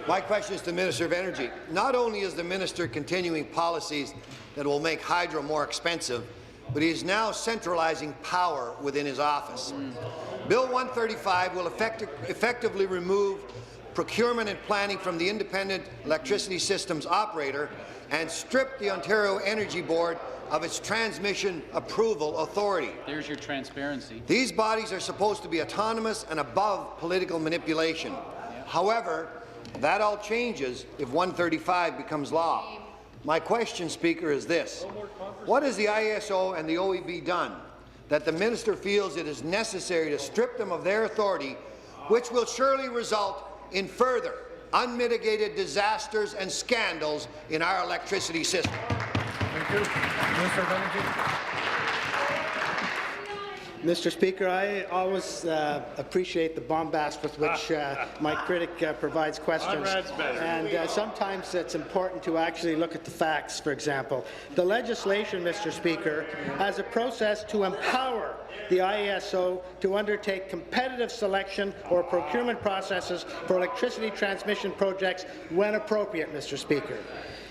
My question is to the Minister of Energy. Not only is the minister continuing policies that will make hydro more expensive, but he is now centralizing power within his office. Bill 135 will effectively remove procurement and planning from the Independent Electricity Systems Operator and strip the Ontario Energy Board of its transmission approval authority. There's your transparency. These bodies are supposed to be autonomous and above political manipulation. However, that all changes if 135 becomes law. My question, Speaker, is this. What has the ISO and the OEB done that the minister feels it is necessary to strip them of their authority, which will surely result in further unmitigated disasters and scandals in our electricity system? Thank you. Minister of Energy. Mr. Speaker, I always appreciate the bombast with which my critic provides questions, and sometimes it's important to actually look at the facts. For example, the legislation, Mr. Speaker, has a process to empower the IESO to undertake competitive selection or procurement processes for electricity transmission projects when appropriate, Mr. Speaker.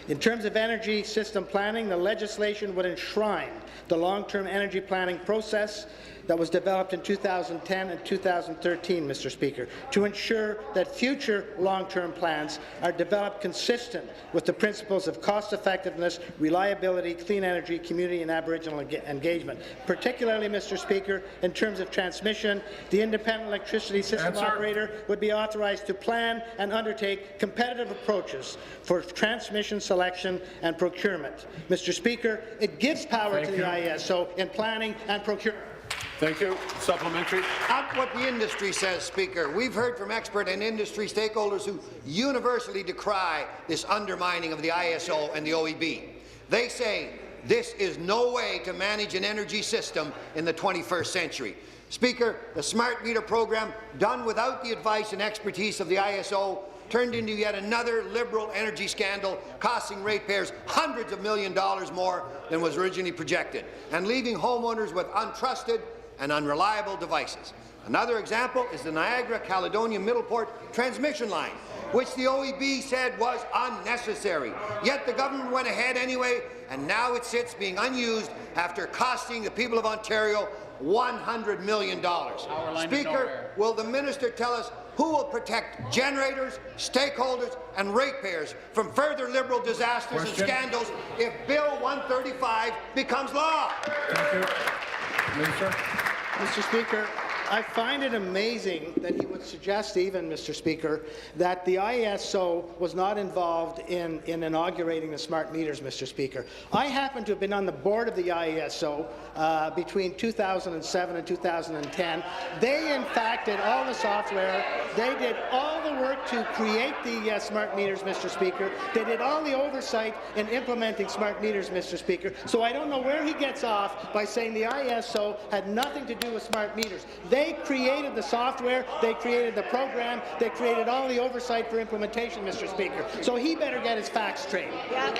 In terms of energy system planning, the legislation would enshrine the long-term energy planning process that was developed in 2010 and 2013, Mr. Speaker, to ensure that future long-term plans are developed consistent with the principles of cost-effectiveness, reliability, clean energy, community and Aboriginal engagement. Particularly, Mr. Speaker, in terms of transmission, the Independent Electricity System Operator would be authorized to plan and undertake competitive approaches for transmission selection and procurement. Mr. Speaker, it gives power to the IESO in planning and procurement. Thank you. Supplementary. Not what the industry says, Speaker. We've heard from expert and industry stakeholders who universally decry this undermining of the ISO and the OEB. They say this is no way to manage an energy system in the 21st century. Speaker, the smart meter program, done without the advice and expertise of the ISO, turned into yet another Liberal energy scandal, costing ratepayers hundreds of millions of dollars more than was originally projected, and leaving homeowners with untrusted and unreliable devices. Another example is the Niagara-Caledonia-Middleport transmission line, which the OEB said was unnecessary. Yet the government went ahead anyway, and now it sits being unused after costing the people of Ontario $100 million. Speaker, will the minister tell us who will protect generators, stakeholders and ratepayers from further Liberal disasters and scandals if Bill 135 becomes law? Thank you. Minister. Mr. Speaker, I find it amazing that he would suggest even, Mr. Speaker, that the ISO was not involved in inaugurating the smart meters, Mr. Speaker. I happen to have been on the board of the ISO between 2007 and 2010. They, in fact, did all the software. They did all the work to create the smart meters, Mr. Speaker. They did all the oversight in implementing smart meters, Mr. Speaker. So I don't know where he gets off by saying the ISO had nothing to do with smart meters. They created the software, they created the program, they created all the oversight for implementation, Mr. Speaker. So he better get his facts straight. Yeah.